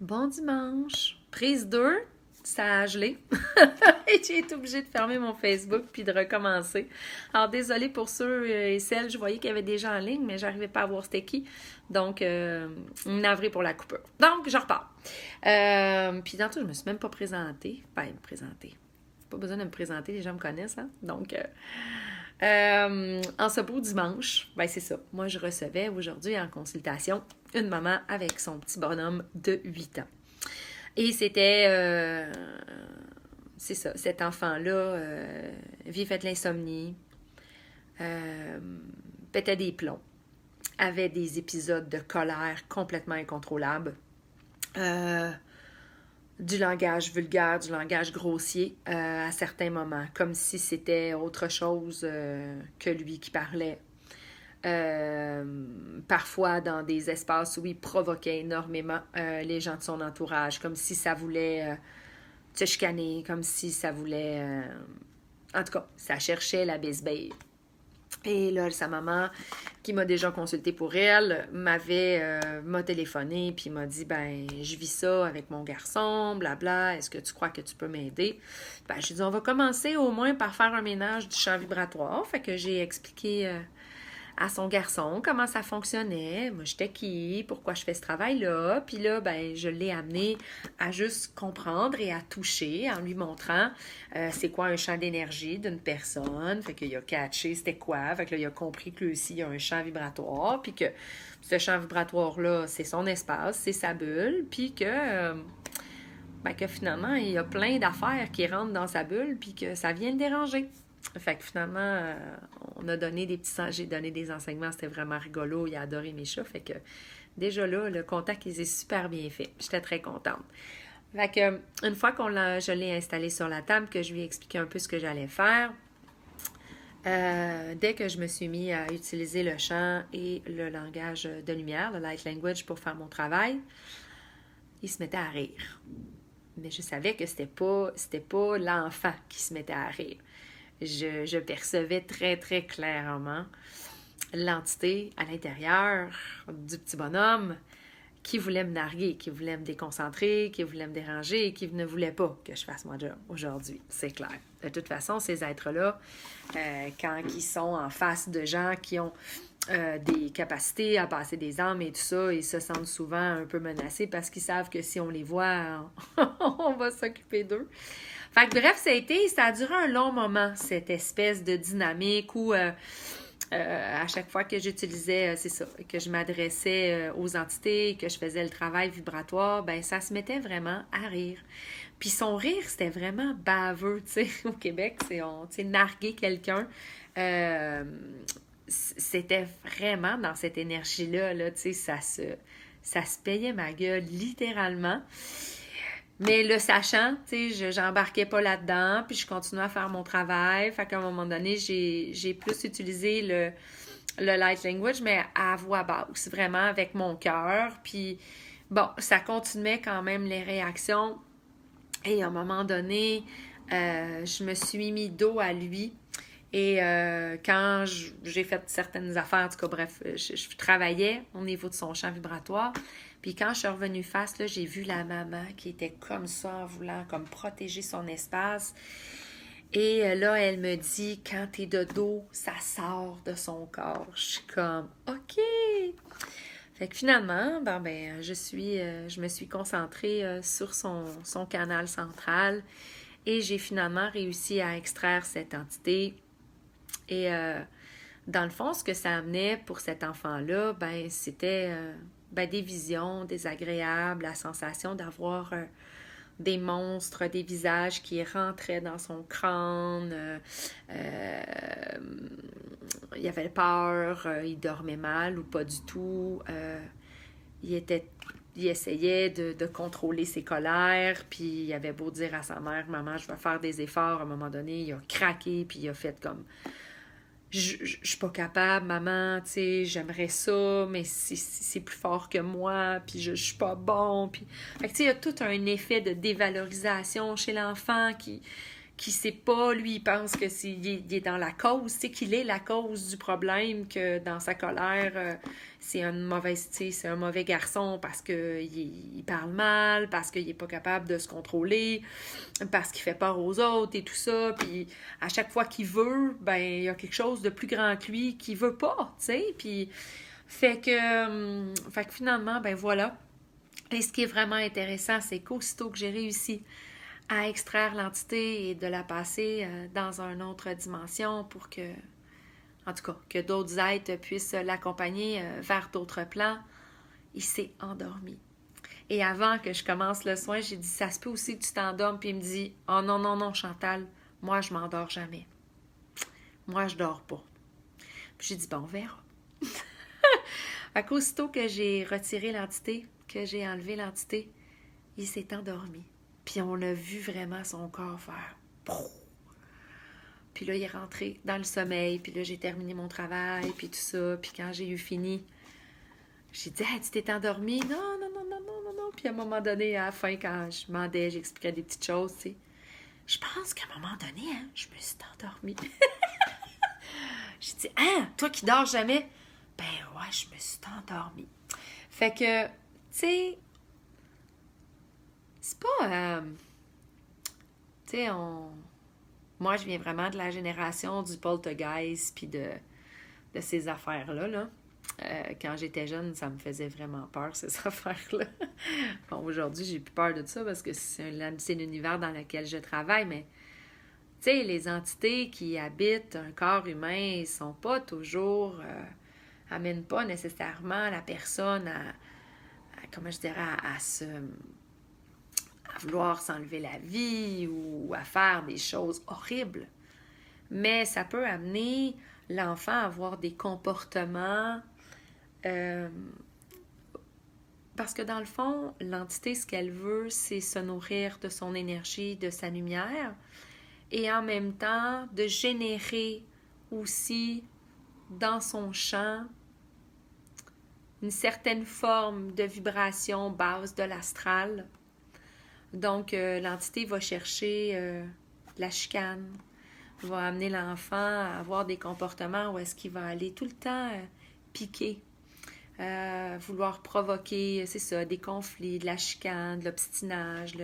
Bon dimanche. Prise 2, ça a gelé. Et j'ai été obligée de fermer mon Facebook puis de recommencer. Alors, désolée pour ceux et celles, je voyais qu'il y avait des gens en ligne, mais j'arrivais pas à voir c'était qui. Donc, navré pour la coupure. Donc, je repars. Puis, dans tout, je me suis même pas présentée. Ben, me présenter. Pas besoin de me présenter, les gens me connaissent, hein? Donc, en ce beau dimanche, ben c'est ça. Moi, je recevais aujourd'hui en consultation une maman avec son petit bonhomme de 8 ans. Et c'était, c'est ça, cet enfant-là vivait de l'insomnie, euh, pétait des plombs, avait des épisodes de colère complètement incontrôlables, euh, du langage vulgaire, du langage grossier à certains moments, comme si c'était autre chose que lui qui parlait. Parfois dans des espaces où il provoquait énormément les gens de son entourage, comme si ça voulait se chicaner, comme si ça voulait... en tout cas, ça cherchait la bisbille. Et là, sa maman, qui m'a déjà consulté pour elle, m'a téléphoné puis m'a dit, ben, je vis ça avec mon garçon, blabla, est-ce que tu crois que tu peux m'aider? Ben, j'ai dit, on va commencer au moins par faire un ménage du champ vibratoire. Fait que j'ai expliqué à son garçon comment ça fonctionnait, moi j'étais qui, pourquoi je fais ce travail-là, puis là, ben, je l'ai amené à juste comprendre et à toucher en lui montrant c'est quoi un champ d'énergie d'une personne, fait qu'il a catché c'était quoi, fait que là, il a compris que lui aussi, il y a un champ vibratoire, puis que ce champ vibratoire-là, c'est son espace, c'est sa bulle, puis ben, que finalement, il y a plein d'affaires qui rentrent dans sa bulle, puis que ça vient le déranger. Fait que finalement, on a donné j'ai donné des enseignements, c'était vraiment rigolo, il a adoré mes chats, fait que déjà là, le contact, il s'est super bien fait. J'étais très contente. Fait que, une fois je l'ai installé sur la table, que je lui ai expliqué un peu ce que j'allais faire, dès que je me suis mis à utiliser le chant et le langage de lumière, le light language pour faire mon travail, il se mettait à rire. Mais je savais que c'était pas l'enfant qui se mettait à rire. Je percevais très, très clairement l'entité à l'intérieur du petit bonhomme qui voulait me narguer, qui voulait me déconcentrer, qui voulait me déranger et qui ne voulait pas que je fasse mon job aujourd'hui. C'est clair. De toute façon, ces êtres-là, quand ils sont en face de gens qui ont des capacités à passer des âmes et tout ça, ils se sentent souvent un peu menacés parce qu'ils savent que si on les voit, on va s'occuper d'eux. Fait que bref, ça a duré un long moment, cette espèce de dynamique où à chaque fois que j'utilisais, c'est ça, que je m'adressais aux entités, que je faisais le travail vibratoire, ben ça se mettait vraiment à rire. Puis son rire, c'était vraiment baveux, tu sais, au Québec, tu sais, narguer quelqu'un, c'était vraiment dans cette énergie-là, là, tu sais, ça se payait ma gueule, littéralement. Mais le sachant, tu sais, j'embarquais pas là-dedans, puis je continuais à faire mon travail. Fait qu'à un moment donné, j'ai plus utilisé le light language, mais à voix basse, vraiment avec mon cœur. Puis bon, ça continuait quand même les réactions. Et à un moment donné, je me suis mis dos à lui. Et quand j'ai fait certaines affaires, en tout cas, bref, je travaillais au niveau de son champ vibratoire. Puis quand je suis revenue face, là, j'ai vu la maman qui était comme ça, en voulant comme protéger son espace. Et là, elle me dit, quand t'es de dos, ça sort de son corps. Je suis comme, OK. Fait que finalement, je me suis concentrée sur son canal central et j'ai finalement réussi à extraire cette entité. Et dans le fond, ce que ça amenait pour cet enfant-là, ben c'était des visions désagréables, la sensation d'avoir des monstres, des visages qui rentraient dans son crâne. Il avait peur, il dormait mal ou pas du tout. Il essayait de contrôler ses colères, puis il avait beau dire à sa mère, maman, je vais faire des efforts. À un moment donné, il a craqué, puis il a fait comme je suis pas capable, maman, tu sais, j'aimerais ça, mais c'est plus fort que moi, puis je suis pas bon, puis... Fait que, tu sais, il y a tout un effet de dévalorisation chez l'enfant qui sait pas, lui, il pense que il est dans la cause, c'est qu'il est la cause du problème, que dans sa colère, c'est un mauvais garçon parce que il parle mal, parce qu'il est pas capable de se contrôler, parce qu'il fait peur aux autres et tout ça, puis à chaque fois qu'il veut, ben il y a quelque chose de plus grand que lui qui veut pas, tu sais, puis fait que finalement, ben voilà. Et ce qui est vraiment intéressant, c'est qu'aussitôt que j'ai réussi à extraire l'entité et de la passer dans une autre dimension pour que, en tout cas, que d'autres êtres puissent l'accompagner vers d'autres plans, il s'est endormi. Et avant que je commence le soin, j'ai dit, ça se peut aussi que tu t'endormes, puis il me dit, oh non, non, non, Chantal, moi, je m'endors jamais. Moi, je dors pas. Puis j'ai dit, bon, on verra. Fait qu'aussitôt que j'ai retiré l'entité, que j'ai enlevé l'entité, il s'est endormi. Puis on a vu vraiment son corps faire... Puis là, il est rentré dans le sommeil. Puis là, j'ai terminé mon travail, puis tout ça. Puis quand j'ai eu fini, j'ai dit, hey, tu t'es endormi? Non, non, non, non, non, non, non. Puis à un moment donné, à la fin, quand je demandais, j'expliquais des petites choses, tu sais. Je pense qu'à un moment donné, hein, je me suis endormie. J'ai dit, hein, toi qui dors jamais? Ben ouais, je me suis endormie. Fait que, tu sais, c'est pas... tu sais, moi, je viens vraiment de la génération du poltergeist puis de ces affaires-là, là. Quand j'étais jeune, ça me faisait vraiment peur, ces affaires-là. Bon, aujourd'hui, j'ai plus peur de ça parce que c'est l'univers dans lequel je travaille, mais tu sais, les entités qui habitent un corps humain, ils sont pas toujours... amènent pas nécessairement la personne comment je dirais, à vouloir s'enlever la vie ou à faire des choses horribles. Mais ça peut amener l'enfant à avoir des comportements parce que dans le fond, l'entité, ce qu'elle veut, c'est se nourrir de son énergie, de sa lumière et en même temps de générer aussi dans son champ une certaine forme de vibration base de l'astral. Donc, l'entité va chercher la chicane, va amener l'enfant à avoir des comportements où est-ce qu'il va aller tout le temps piquer, vouloir provoquer, c'est ça, des conflits, de la chicane, de l'obstinage.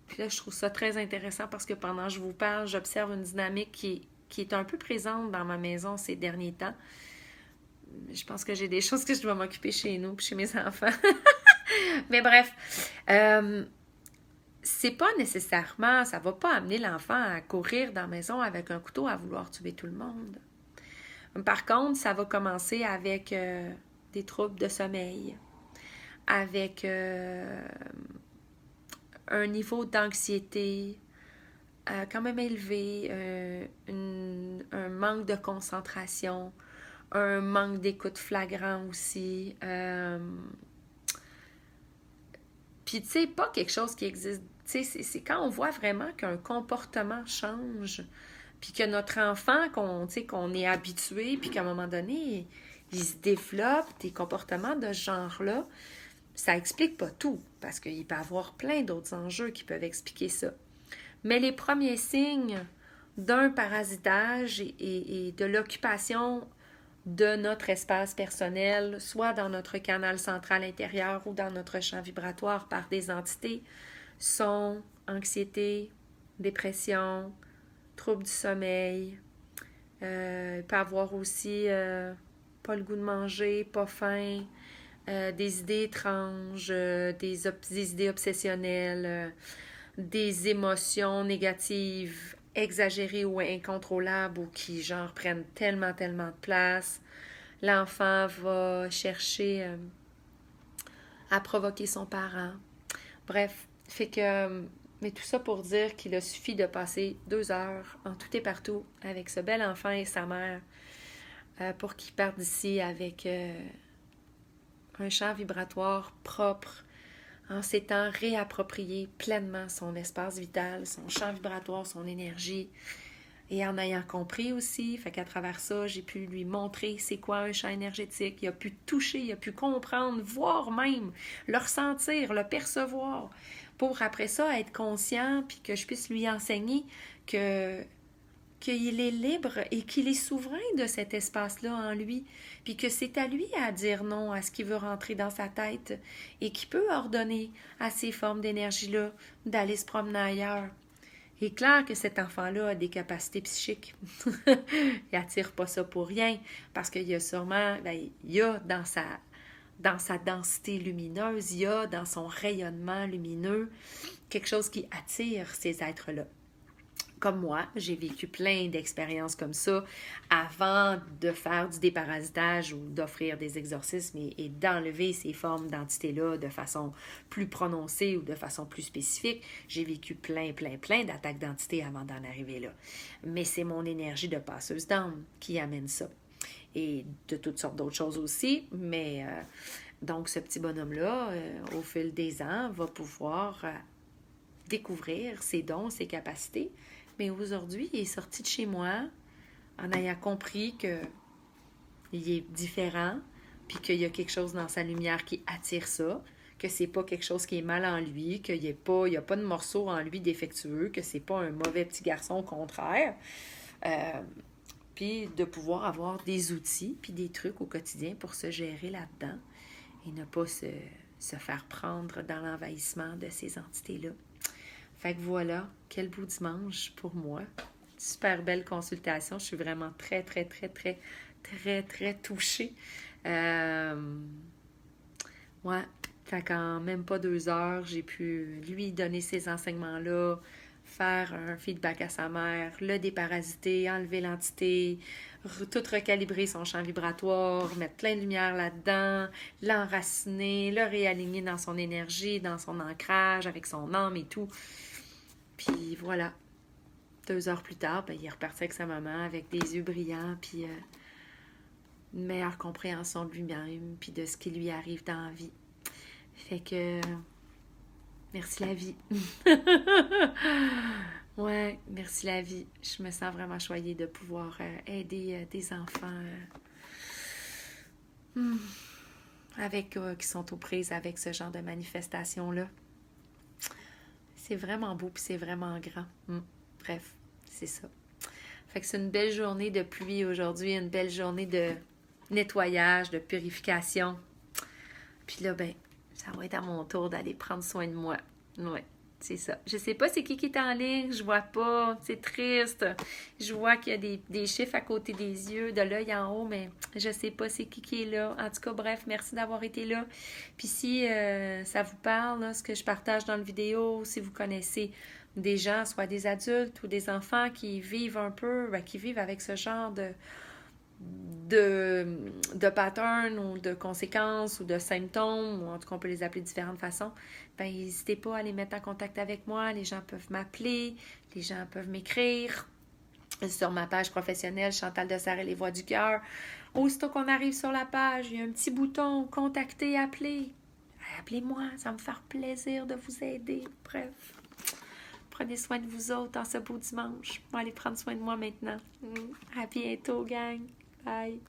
Puis là, je trouve ça très intéressant parce que pendant que je vous parle, j'observe une dynamique qui est un peu présente dans ma maison ces derniers temps. Je pense que j'ai des choses que je dois m'occuper chez nous puis chez mes enfants. Mais bref, c'est pas nécessairement, ça va pas amener l'enfant à courir dans la maison avec un couteau à vouloir tuer tout le monde. Par contre, ça va commencer avec des troubles de sommeil, avec un niveau d'anxiété quand même élevé, un manque de concentration, un manque d'écoute flagrant aussi. Puis, tu sais, pas quelque chose qui existe. Tu sais, c'est quand on voit vraiment qu'un comportement change, puis que notre enfant, qu'on est habitué, puis qu'à un moment donné, il se développe des comportements de ce genre-là, ça explique pas tout, parce qu'il peut y avoir plein d'autres enjeux qui peuvent expliquer ça. Mais les premiers signes d'un parasitage et de l'occupation de notre espace personnel, soit dans notre canal central intérieur ou dans notre champ vibratoire par des entités, sont anxiété, dépression, troubles du sommeil. Il peut avoir aussi pas le goût de manger, pas faim, des idées étranges, des idées obsessionnelles, des émotions négatives exagérées ou incontrôlables ou qui, genre, prennent tellement de place. L'enfant va chercher à provoquer son parent. Bref, fait que... mais tout ça pour dire qu'il a suffi de passer 2 heures en tout et partout avec ce bel enfant et sa mère pour qu'il parte d'ici avec un champ vibratoire propre, en s'étant réapproprié pleinement son espace vital, son champ vibratoire, son énergie, et en ayant compris aussi, fait qu'à travers ça, j'ai pu lui montrer c'est quoi un champ énergétique, il a pu toucher, il a pu comprendre, voir même, le ressentir, le percevoir, pour après ça être conscient, puis que je puisse lui enseigner que qu'il est libre et qu'il est souverain de cet espace-là en lui, puis que c'est à lui à dire non à ce qui veut rentrer dans sa tête et qu'il peut ordonner à ces formes d'énergie-là d'aller se promener ailleurs. Il est clair que cet enfant-là a des capacités psychiques. Il n'attire pas ça pour rien, parce qu'il y a sûrement, il y a dans sa densité lumineuse, il y a dans son rayonnement lumineux quelque chose qui attire ces êtres-là. Comme moi, j'ai vécu plein d'expériences comme ça avant de faire du déparasitage ou d'offrir des exorcismes et d'enlever ces formes d'entités-là de façon plus prononcée ou de façon plus spécifique. J'ai vécu plein d'attaques d'entités avant d'en arriver là. Mais c'est mon énergie de passeuse d'âme qui amène ça. Et de toutes sortes d'autres choses aussi, mais donc ce petit bonhomme-là, au fil des ans, va pouvoir découvrir ses dons, ses capacités. Mais aujourd'hui, il est sorti de chez moi en ayant compris qu'il est différent, puis qu'il y a quelque chose dans sa lumière qui attire ça, que c'est pas quelque chose qui est mal en lui, qu'il n'y a pas de morceau en lui défectueux, que c'est pas un mauvais petit garçon, au contraire. Puis de pouvoir avoir des outils, puis des trucs au quotidien pour se gérer là-dedans et ne pas se faire prendre dans l'envahissement de ces entités-là. Fait que voilà, quel beau dimanche pour moi. Super belle consultation. Je suis vraiment très touchée. Ouais, fait qu'en même pas 2 heures, j'ai pu lui donner ces enseignements-là, faire un feedback à sa mère, le déparasiter, enlever l'entité, tout recalibrer son champ vibratoire, mettre plein de lumière là-dedans, l'enraciner, le réaligner dans son énergie, dans son ancrage, avec son âme et tout. Puis voilà, 2 heures plus tard, il est reparti avec sa maman avec des yeux brillants, puis une meilleure compréhension de lui-même, puis de ce qui lui arrive dans la vie. Fait que, merci la vie. Ouais, merci la vie. Je me sens vraiment choyée de pouvoir aider des enfants qui sont aux prises avec ce genre de manifestation-là. C'est vraiment beau puis c'est vraiment grand. Bref, c'est ça. Fait que c'est une belle journée de pluie aujourd'hui, une belle journée de nettoyage, de purification. Puis là, ça va être à mon tour d'aller prendre soin de moi. Ouais, c'est ça. Je sais pas c'est qui est en ligne, je vois pas. C'est triste. Je vois qu'il y a des chiffres à côté des yeux, de l'œil en haut, mais je sais pas c'est qui est là. En tout cas, bref, merci d'avoir été là. Puis si ça vous parle, là, ce que je partage dans la vidéo, si vous connaissez des gens, soit des adultes ou des enfants qui vivent un peu, qui vivent avec ce genre de patterns ou de conséquences ou de symptômes, ou en tout cas on peut les appeler de différentes façons, n'hésitez pas à les mettre en contact avec moi. Les gens peuvent m'appeler, les gens peuvent m'écrire sur ma page professionnelle Chantal Dessert et les Voix du Cœur. Aussitôt qu'on arrive sur la page, il y a un petit bouton « Contacter, appeler ». Appelez-moi, ça va me faire plaisir de vous aider. Bref, prenez soin de vous autres en ce beau dimanche. Je vais aller prendre soin de moi maintenant. À bientôt, gang. Bye.